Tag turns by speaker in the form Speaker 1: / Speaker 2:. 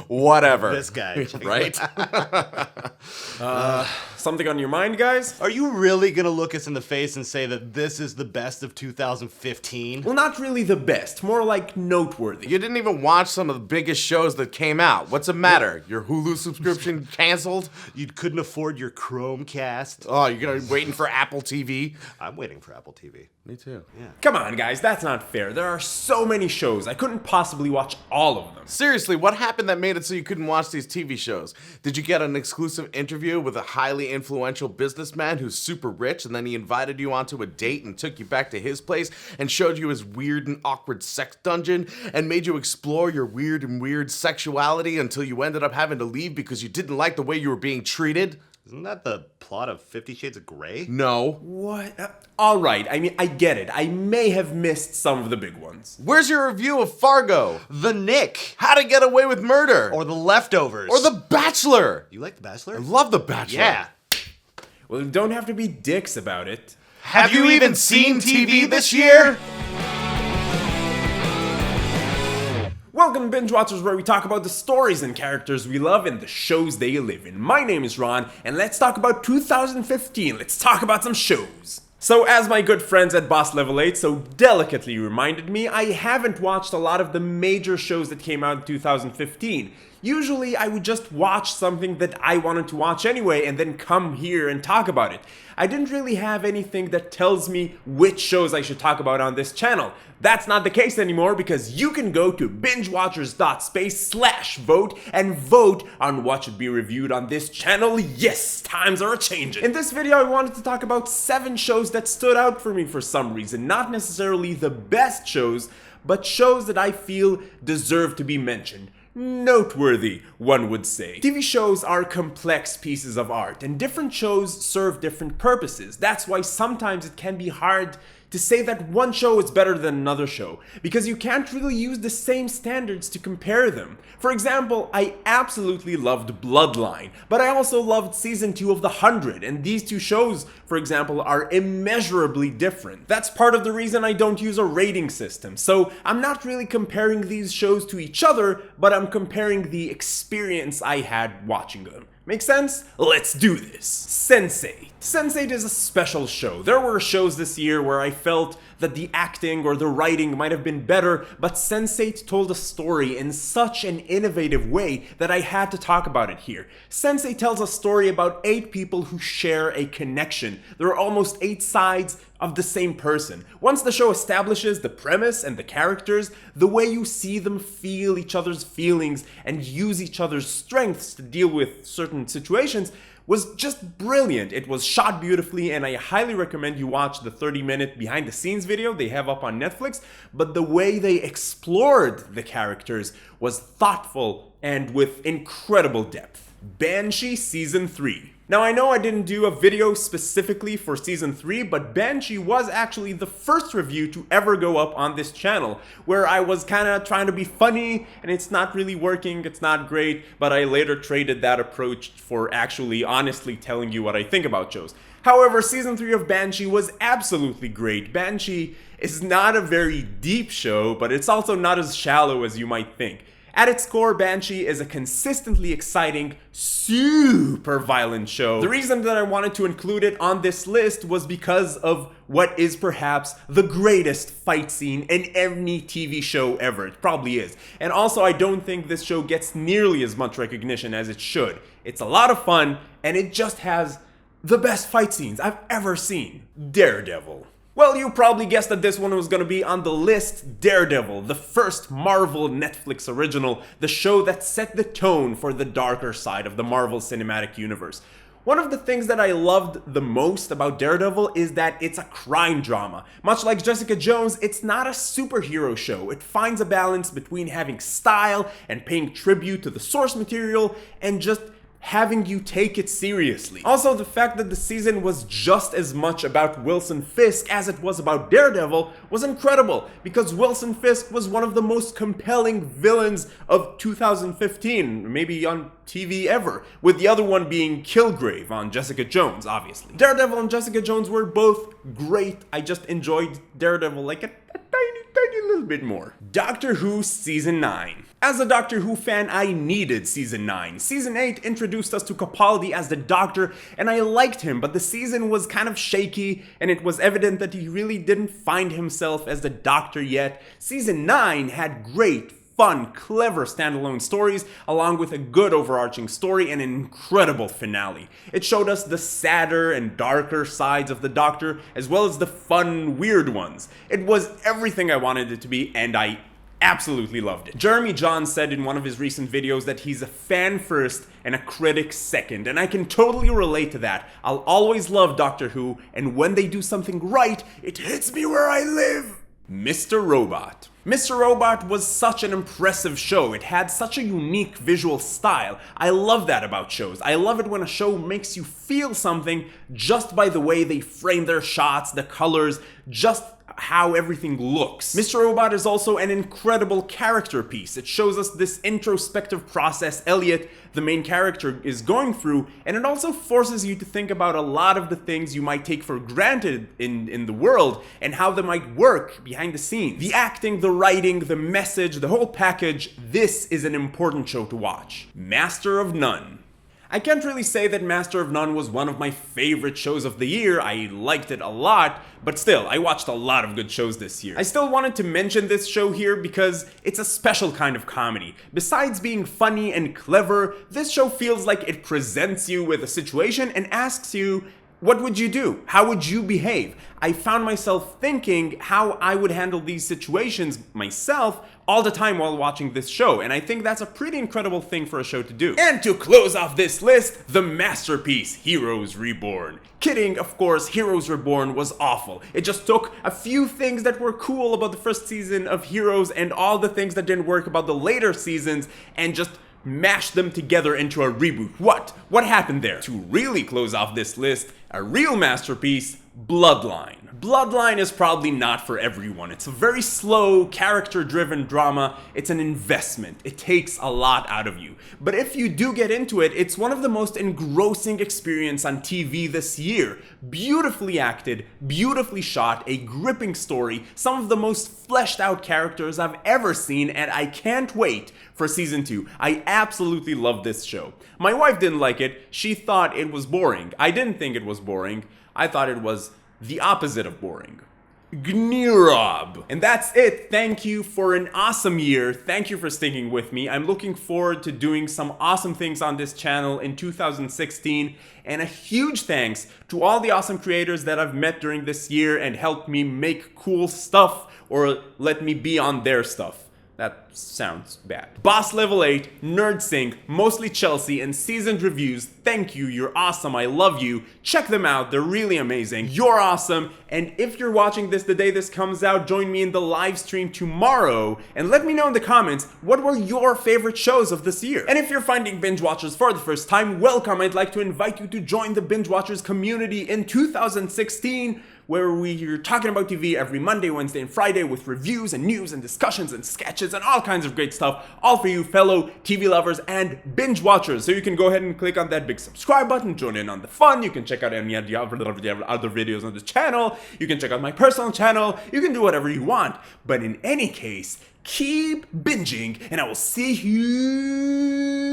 Speaker 1: Whatever.
Speaker 2: This guy.
Speaker 1: Right?
Speaker 3: Something on your mind, guys?
Speaker 2: Are you really going to look us in the face and say that this is the best of 2015?
Speaker 3: Well, not really the best, more like noteworthy.
Speaker 1: You didn't even watch some of the biggest shows that came out. What's the matter? Your Hulu subscription canceled?
Speaker 2: You couldn't afford your Chromecast?
Speaker 1: Oh, you're gonna be waiting for Apple TV?
Speaker 2: I'm waiting for Apple TV.
Speaker 1: Me too.
Speaker 2: Yeah.
Speaker 3: Come on, guys, that's not fair. There are so many shows. I couldn't possibly watch all of them.
Speaker 1: Seriously, what happened that made it so you couldn't watch these TV shows? Did you get an exclusive interview with a highly influential businessman who's super rich, and then he invited you onto a date and took you back to his place and showed you his weird and awkward sex dungeon and made you explore your weird sexuality until you ended up having to leave because you didn't like the way you were being treated?
Speaker 2: Isn't that the plot of 50 Shades of Grey?
Speaker 1: No.
Speaker 3: What? All right, I mean, I get it. I may have missed some of the big ones.
Speaker 1: Where's your review of Fargo?
Speaker 2: The Nick.
Speaker 1: How to Get Away with Murder?
Speaker 2: Or The Leftovers.
Speaker 1: Or The Bachelor?
Speaker 2: You like The Bachelor?
Speaker 1: I love The Bachelor.
Speaker 2: Yeah.
Speaker 3: Well, you don't have to be dicks about it.
Speaker 1: Have you even seen TV this year?
Speaker 3: Welcome to Binge Watchers, where we talk about the stories and characters we love and the shows they live in. My name is Ron, and let's talk about 2015. Let's talk about some shows. So, as my good friends at BossLevel8 so delicately reminded me, I haven't watched a lot of the major shows that came out in 2015. Usually, I would just watch something that I wanted to watch anyway and then come here and talk about it. I didn't really have anything that tells me which shows I should talk about on this channel. That's not the case anymore because you can go to bingewatchers.space/vote and vote on what should be reviewed on this channel. Yes, times are a-changing. In this video, I wanted to talk about 7 shows that stood out for me for some reason. Not necessarily the best shows, but shows that I feel deserve to be mentioned. Noteworthy, one would say. TV shows are complex pieces of art, and different shows serve different purposes. That's why sometimes it can be hard to say that one show is better than another show, because you can't really use the same standards to compare them. For example, I absolutely loved Bloodline, but I also loved season 2 of The 100, and these two shows, for example, are immeasurably different. That's part of the reason I don't use a rating system, so I'm not really comparing these shows to each other, but I'm comparing the experience I had watching them. Make sense? Let's do this. Sensei. Sensei is a special show. There were shows this year where I felt that the acting or the writing might have been better, but Sensei told a story in such an innovative way that I had to talk about it here. Sensei tells a story about 8 people who share a connection. There are almost 8 sides of the same person. Once the show establishes the premise and the characters, the way you see them feel each other's feelings and use each other's strengths to deal with certain situations was just brilliant. It was shot beautifully, and I highly recommend you watch the 30-minute behind the scenes video they have up on Netflix, but the way they explored the characters was thoughtful and with incredible depth. Banshee Season 3. Now, I know I didn't do a video specifically for Season 3, but Banshee was actually the first review to ever go up on this channel, where I was kind of trying to be funny, and it's not really working, it's not great, but I later traded that approach for actually honestly telling you what I think about shows. However, Season 3 of Banshee was absolutely great. Banshee is not a very deep show, but it's also not as shallow as you might think. At its core, Banshee is a consistently exciting, super violent show. The reason that I wanted to include it on this list was because of what is perhaps the greatest fight scene in any TV show ever. It probably is. And also, I don't think this show gets nearly as much recognition as it should. It's a lot of fun, and it just has the best fight scenes I've ever seen. Daredevil. Well, you probably guessed that this one was going to be on the list. Daredevil, the first Marvel Netflix original, the show that set the tone for the darker side of the Marvel Cinematic Universe. One of the things that I loved the most about Daredevil is that it's a crime drama. Much like Jessica Jones, it's not a superhero show. It finds a balance between having style and paying tribute to the source material and just having you take it seriously. Also, the fact that the season was just as much about Wilson Fisk as it was about Daredevil was incredible, because Wilson Fisk was one of the most compelling villains of 2015, maybe on TV ever, with the other one being Kilgrave on Jessica Jones, obviously. Daredevil and Jessica Jones were both great. I just enjoyed Daredevil like a tiny little bit more. Doctor Who Season 9. As a Doctor Who fan, I needed Season 9. Season 8 introduced us to Capaldi as the Doctor, and I liked him, but the season was kind of shaky, and it was evident that he really didn't find himself as the Doctor yet. Season 9 had great, fun, clever standalone stories, along with a good overarching story and an incredible finale. It showed us the sadder and darker sides of the Doctor, as well as the fun, weird ones. It was everything I wanted it to be, and I absolutely loved it. Jeremy Johns said in one of his recent videos that he's a fan first and a critic second, and I can totally relate to that. I'll always love Doctor Who, and when they do something right, it hits me where I live. Mr. Robot. Mr. Robot was such an impressive show. It had such a unique visual style. I love that about shows. I love it when a show makes you feel something just by the way they frame their shots, the colors, just how everything looks. Mr. Robot is also an incredible character piece. It shows us this introspective process Elliot, the main character, is going through, and it also forces you to think about a lot of the things you might take for granted in the world and how they might work behind the scenes. The acting, the writing, the message, the whole package, this is an important show to watch. Master of None. I can't really say that Master of None was one of my favorite shows of the year. I liked it a lot, but still, I watched a lot of good shows this year. I still wanted to mention this show here because it's a special kind of comedy. Besides being funny and clever, this show feels like it presents you with a situation and asks you, what would you do? How would you behave? I found myself thinking how I would handle these situations myself all the time while watching this show, and I think that's a pretty incredible thing for a show to do. And to close off this list, the masterpiece, Heroes Reborn. Kidding, of course, Heroes Reborn was awful. It just took a few things that were cool about the first season of Heroes and all the things that didn't work about the later seasons and just mash them together into a reboot. What happened there? To really close off this list, a real masterpiece, Bloodline. Bloodline is probably not for everyone. It's a very slow, character-driven drama. It's an investment. It takes a lot out of you. But if you do get into it, it's one of the most engrossing experiences on TV this year. Beautifully acted, beautifully shot, a gripping story, some of the most fleshed out characters I've ever seen, and I can't wait for season 2. I absolutely love this show. My wife didn't like it. She thought it was boring. I didn't think it was boring. I thought it was the opposite of boring. Gnirob. And that's it. Thank you for an awesome year. Thank you for sticking with me. I'm looking forward to doing some awesome things on this channel in 2016. And a huge thanks to all the awesome creators that I've met during this year and helped me make cool stuff or let me be on their stuff. That sounds bad. BossLevel8, NerdSync, Mostly Chelsea, and Seasoned Reviews, thank you, you're awesome, I love you. Check them out, they're really amazing. You're awesome, and if you're watching this the day this comes out, join me in the live stream tomorrow, and let me know in the comments, what were your favorite shows of this year? And if you're finding Binge Watchers for the first time, welcome. I'd like to invite you to join the Binge Watchers community in 2016, where we're talking about TV every Monday, Wednesday, and Friday with reviews and news and discussions and sketches and all kinds of great stuff, all for you fellow TV lovers and binge watchers. So you can go ahead and click on that big subscribe button, join in on the fun. You can check out any of the other videos on the channel. You can check out my personal channel. You can do whatever you want. But in any case, keep binging, and I will see you